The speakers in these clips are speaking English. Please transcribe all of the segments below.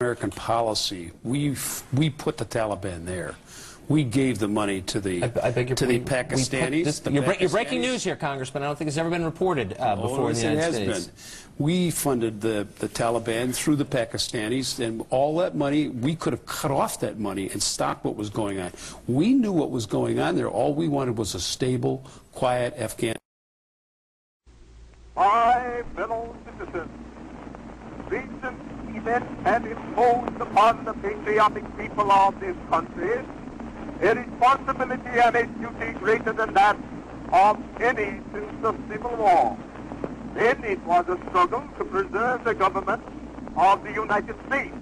American policy, we put the Taliban there. We gave the money to the Pakistanis. You're breaking news here, Congressman. I don't think it's ever been reported before in the United States. We funded the Taliban through the Pakistanis, and all that money, we could have cut off that money and stopped what was going on. We knew what was going on there. All we wanted was a stable, quiet Afghan. My fellow citizens, recent events have imposed upon the patriotic people of this country a responsibility and a duty greater than that of any since the Civil War. Then it was a struggle to preserve the government of the United States.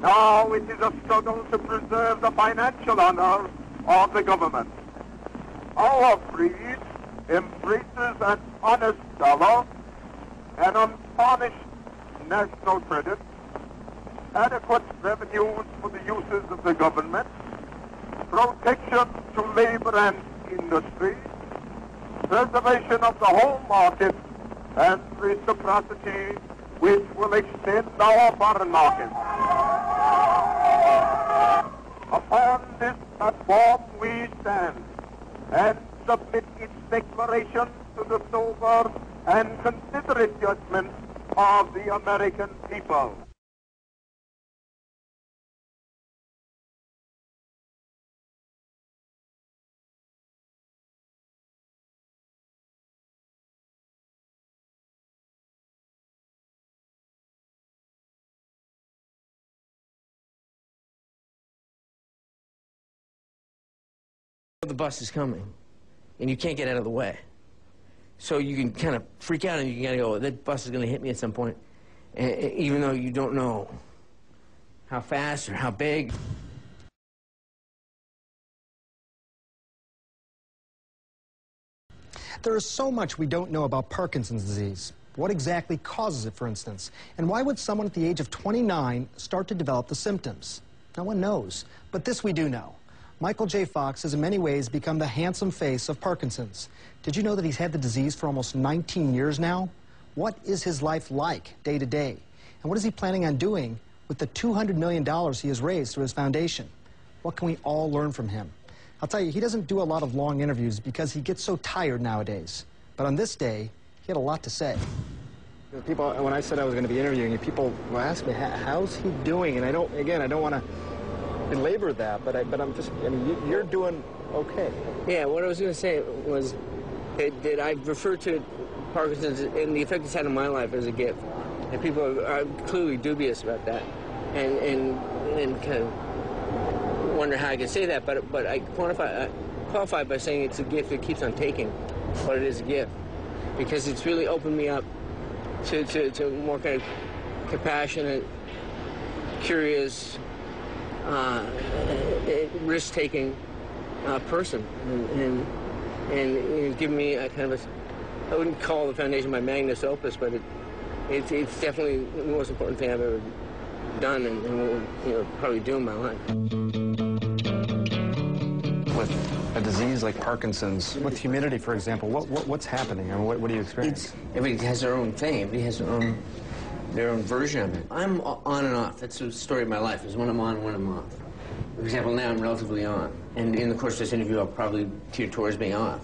Now it is a struggle to preserve the financial honor of the government. Our breed embraces an honest dollar, an untarnished national credit, adequate revenues for the uses of the government, protection to labor and industry, preservation of the home market, and reciprocity which will extend our foreign market. Upon this platform we stand and submit its declaration to the sober and considerate judgment of the American people. The bus is coming, and you can't get out of the way. So you can kind of freak out, and you can kind of go, that bus is going to hit me at some point, even though you don't know how fast or how big. There is so much we don't know about Parkinson's disease. What exactly causes it, for instance? And why would someone at the age of 29 start to develop the symptoms? No one knows, but this we do know. Michael J. Fox has in many ways become the handsome face of Parkinson's. Did you know that he's had the disease for almost 19 years now? What is his life like day to day? And what is he planning on doing with the $200 million he has raised through his foundation? What can we all learn from him? I'll tell you, he doesn't do a lot of long interviews because he gets so tired nowadays. But on this day, he had a lot to say. People, when I said I was going to be interviewing you, people will ask me, how's he doing? And I don't want to belabor that, but I'm just, I mean, you're doing okay. Yeah, what I was going to say was that I refer to Parkinson's and the effect it's had on my life as a gift. And people are clearly dubious about that and kind of wonder how I can say that, but I qualify by saying it's a gift that keeps on taking, but it is a gift. Because it's really opened me up to more kind of compassionate, curious, risk-taking person, and give me a kind of I wouldn't call the foundation my magnus opus, but it's definitely the most important thing I've ever done and will probably do in my life. With a disease like Parkinson's, with humidity, for example, what's happening? I mean, what do you experience? Everybody has their own thing. Everybody has their own version of it. I'm on and off. That's the story of my life, is when I'm on, when I'm off. For example, now I'm relatively on. And in the course of this interview, I'll probably teeter towards being off.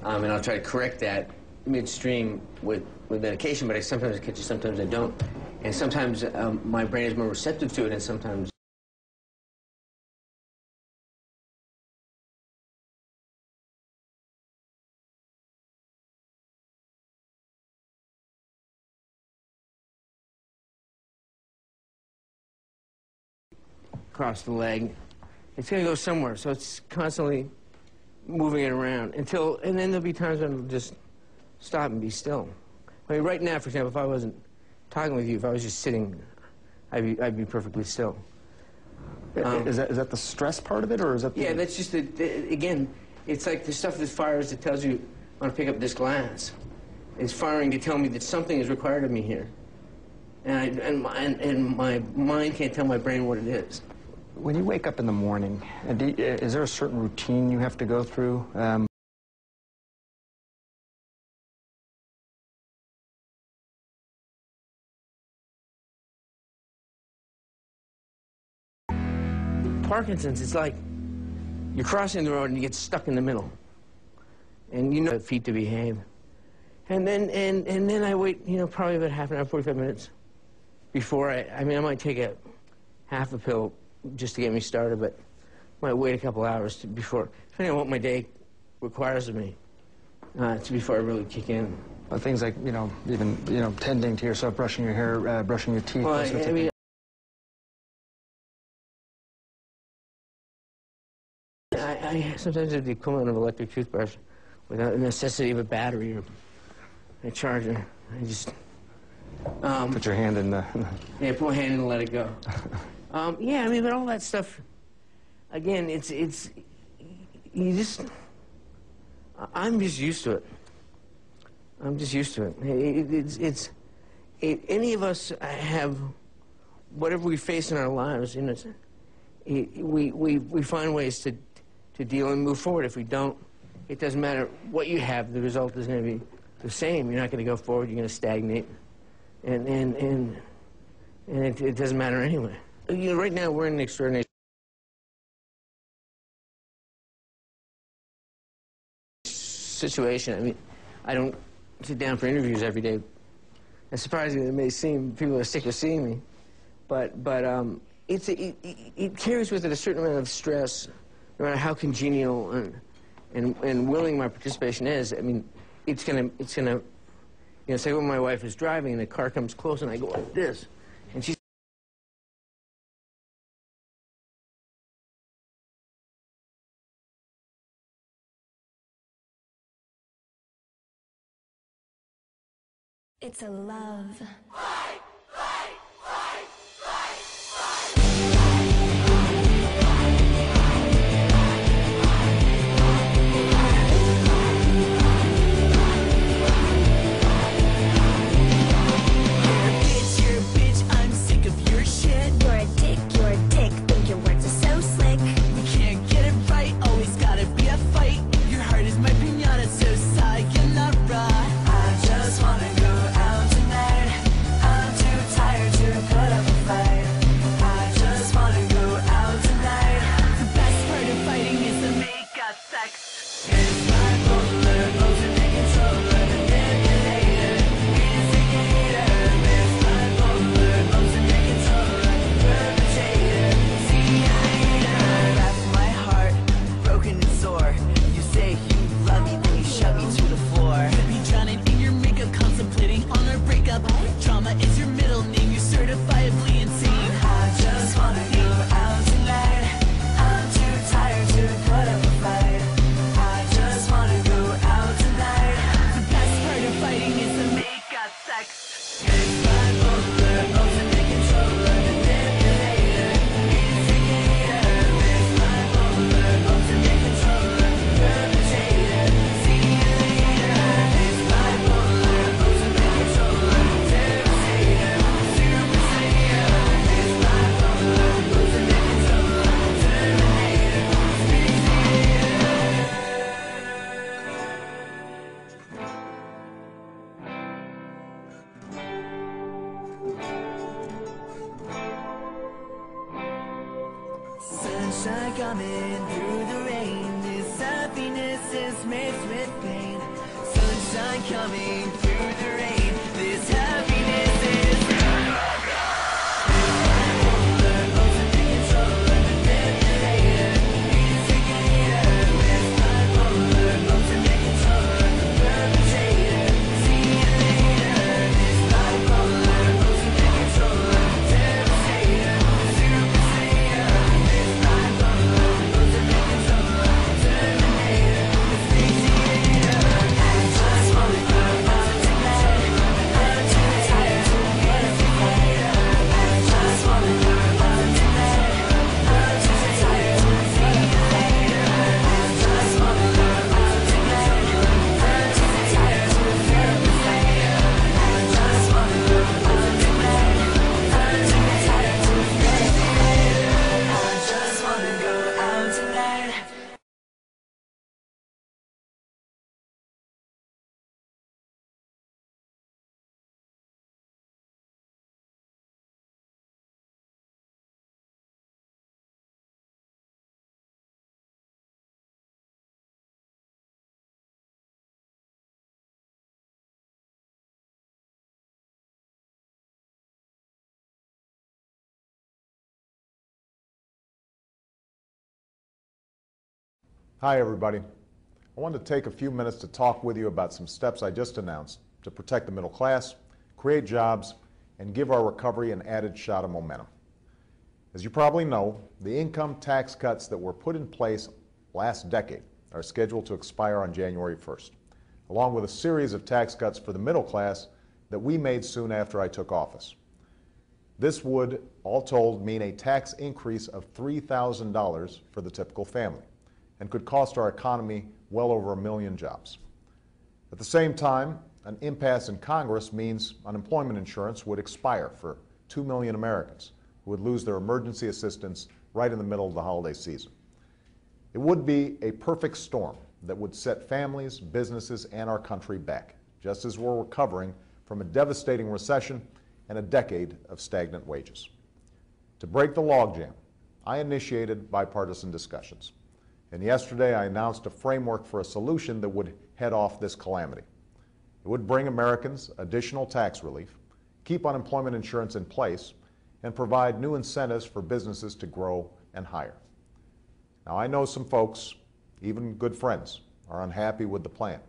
And I'll try to correct that midstream with medication, but I sometimes catch it, sometimes I don't. And sometimes my brain is more receptive to it, and sometimes across the leg. It's going to go somewhere, so it's constantly moving it around and then there'll be times when it'll just stop and be still. I mean, right now, for example, if I wasn't talking with you, if I was just sitting, I'd be perfectly still. Is that the stress part of it, or is that the... Yeah, that's just, again, it's like the stuff that fires that tells you, I want to pick up this glass. It's firing to tell me that something is required of me here. And my mind can't tell my brain what it is. When you wake up in the morning, is there a certain routine you have to go through? Parkinson's, it's like you're crossing the road and you get stuck in the middle. And you know the feet to behave. And then I wait, you know, probably about half an hour, 45 minutes before I mean, I might take half a pill just to get me started, but I might wait a couple hours before, depending on what my day requires of me, before I really kick in. Things like, you know, even, you know, tending to yourself, brushing your hair, brushing your teeth. Well, those sorts of things. I sometimes have the equivalent of an electric toothbrush without the necessity of a battery or a charger. I just... put your hand in the... Yeah, put my hand in and let it go. Yeah, I mean, but all that stuff, again, you just... I'm just used to it. I'm just used to it. Any of us have whatever we face in our lives, you know, we find ways to deal and move forward. If we don't, it doesn't matter what you have, the result is going to be the same. You're not going to go forward, you're going to stagnate. And it doesn't matter anyway. You know, right now we're in an extraordinary situation. I mean, I don't sit down for interviews every day. As surprising as it may seem, people are sick of seeing me. But it carries with it a certain amount of stress, no matter how congenial and willing my participation is. I mean, it's gonna, you know, say when my wife is driving and the car comes close and I go like this, and she's It's a love. Sunshine coming through the rain. This happiness is mixed with pain. Sunshine coming through the rain. This happiness is Hi, everybody. I wanted to take a few minutes to talk with you about some steps I just announced to protect the middle class, create jobs, and give our recovery an added shot of momentum. As you probably know, the income tax cuts that were put in place last decade are scheduled to expire on January 1st, along with a series of tax cuts for the middle class that we made soon after I took office. This would, all told, mean a tax increase of $3,000 for the typical family and could cost our economy well over 1 million jobs. At the same time, an impasse in Congress means unemployment insurance would expire for 2 million Americans who would lose their emergency assistance right in the middle of the holiday season. It would be a perfect storm that would set families, businesses, and our country back, just as we're recovering from a devastating recession and a decade of stagnant wages. To break the logjam, I initiated bipartisan discussions. And yesterday I announced a framework for a solution that would head off this calamity. It would bring Americans additional tax relief, keep unemployment insurance in place, and provide new incentives for businesses to grow and hire. Now, I know some folks, even good friends, are unhappy with the plan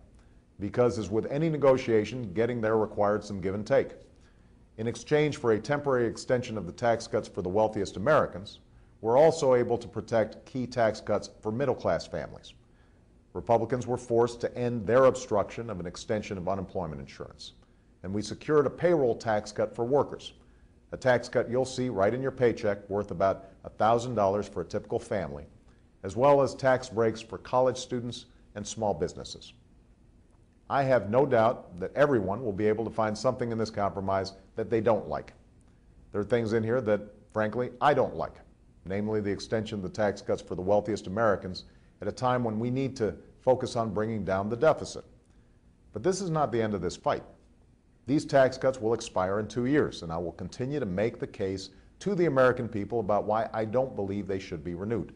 because, as with any negotiation, getting there required some give and take. In exchange for a temporary extension of the tax cuts for the wealthiest Americans, we're also able to protect key tax cuts for middle-class families. Republicans were forced to end their obstruction of an extension of unemployment insurance, and we secured a payroll tax cut for workers, a tax cut you'll see right in your paycheck worth about $1,000 for a typical family, as well as tax breaks for college students and small businesses. I have no doubt that everyone will be able to find something in this compromise that they don't like. There are things in here that, frankly, I don't like, namely the extension of the tax cuts for the wealthiest Americans at a time when we need to focus on bringing down the deficit. But this is not the end of this fight. These tax cuts will expire in 2 years, and I will continue to make the case to the American people about why I don't believe they should be renewed.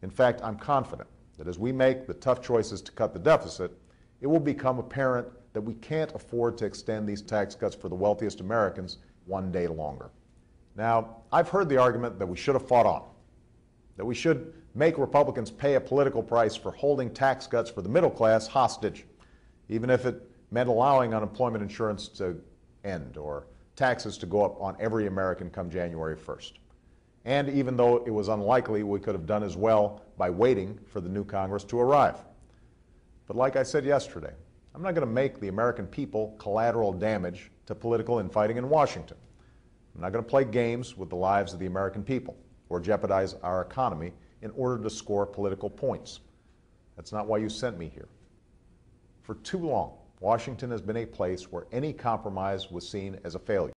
In fact, I'm confident that as we make the tough choices to cut the deficit, it will become apparent that we can't afford to extend these tax cuts for the wealthiest Americans one day longer. Now, I've heard the argument that we should have fought on, that we should make Republicans pay a political price for holding tax cuts for the middle class hostage, even if it meant allowing unemployment insurance to end or taxes to go up on every American come January 1st. And even though it was unlikely we could have done as well by waiting for the new Congress to arrive. But like I said yesterday, I'm not going to make the American people collateral damage to political infighting in Washington. I'm not going to play games with the lives of the American people or jeopardize our economy in order to score political points. That's not why you sent me here. For too long, Washington has been a place where any compromise was seen as a failure.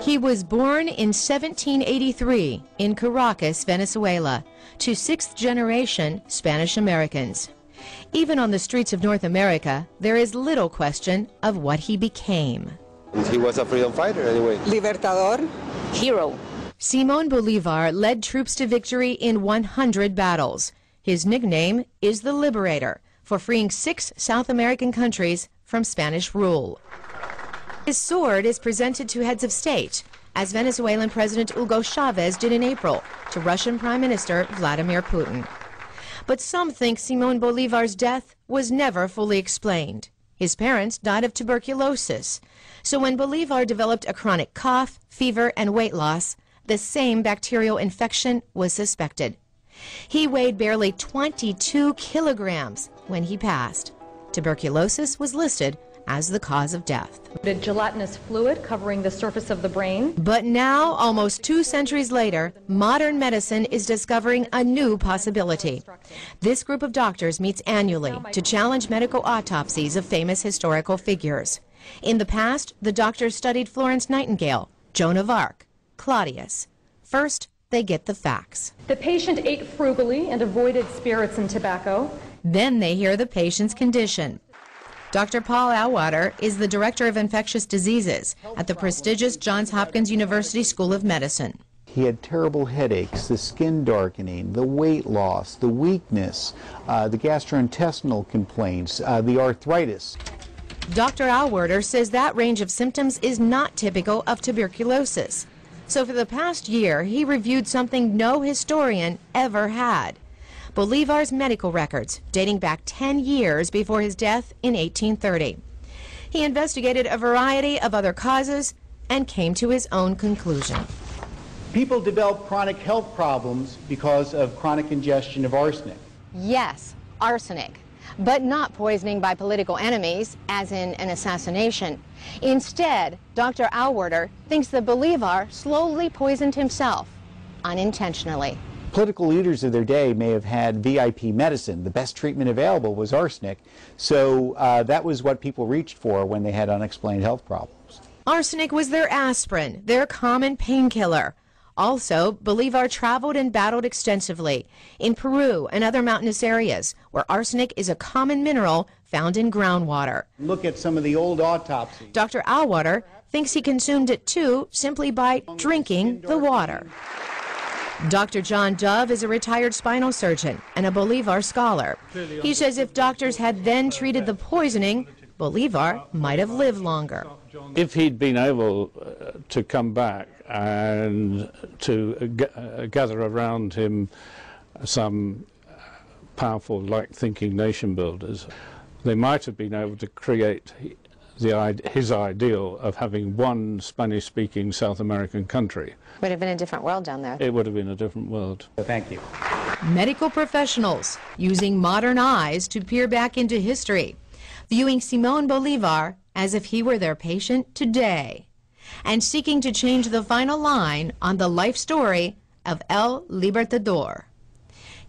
He was born in 1783 in Caracas, Venezuela, to sixth-generation Spanish Americans. Even on the streets of North America, there is little question of what he became. He was a freedom fighter anyway. Libertador. Hero. Simón Bolívar led troops to victory in 100 battles. His nickname is the Liberator, for freeing 6 South American countries from Spanish rule. His sword is presented to heads of state, as Venezuelan President Hugo Chavez did in April to Russian Prime Minister Vladimir Putin. But some think Simón Bolívar's death was never fully explained. His parents died of tuberculosis. So when Bolívar developed a chronic cough, fever, and weight loss, the same bacterial infection was suspected. He weighed barely 22 kilograms when he passed. Tuberculosis was listed as the cause of death. The gelatinous fluid covering the surface of the brain. But now, almost 2 centuries later, modern medicine is discovering a new possibility. This group of doctors meets annually to challenge medical autopsies of famous historical figures. In the past, the doctors studied Florence Nightingale, Joan of Arc, Claudius. First, they get the facts. The patient ate frugally and avoided spirits and tobacco. Then they hear the patient's condition. Dr. Paul Auwaerter is the Director of Infectious Diseases at the prestigious Johns Hopkins University School of Medicine. He had terrible headaches, the skin darkening, the weight loss, the weakness, the gastrointestinal complaints, the arthritis. Dr. Allwerder says that range of symptoms is not typical of tuberculosis. So for the past year, he reviewed something no historian ever had: Bolivar's medical records dating back 10 years before his death in 1830. He investigated a variety of other causes and came to his own conclusion. People develop chronic health problems because of chronic ingestion of arsenic. Yes, arsenic, but not poisoning by political enemies, as in an assassination. Instead, Dr. Allwerder thinks that Bolivar slowly poisoned himself, unintentionally. Political leaders of their day may have had VIP medicine. The best treatment available was arsenic, so that was what people reached for when they had unexplained health problems. Arsenic was their aspirin, their common painkiller. Also, Bolivar traveled and battled extensively in Peru and other mountainous areas where arsenic is a common mineral found in groundwater. Look at some of the old autopsies. Dr. Allwerder thinks he consumed it too simply by drinking the water. Dr. John Dove is a retired spinal surgeon and a Bolivar scholar. He says if doctors had then treated the poisoning, Bolivar might have lived longer. If he'd been able to come back and to gather around him some powerful, like-thinking nation builders, they might have been able to create his ideal of having one Spanish-speaking South American country. Would have been a different world down there. It would have been a different world. Thank you. Medical professionals using modern eyes to peer back into history, viewing Simón Bolívar as if he were their patient today, and seeking to change the final line on the life story of El Libertador.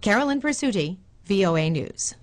Carolyn Persutti, VOA News.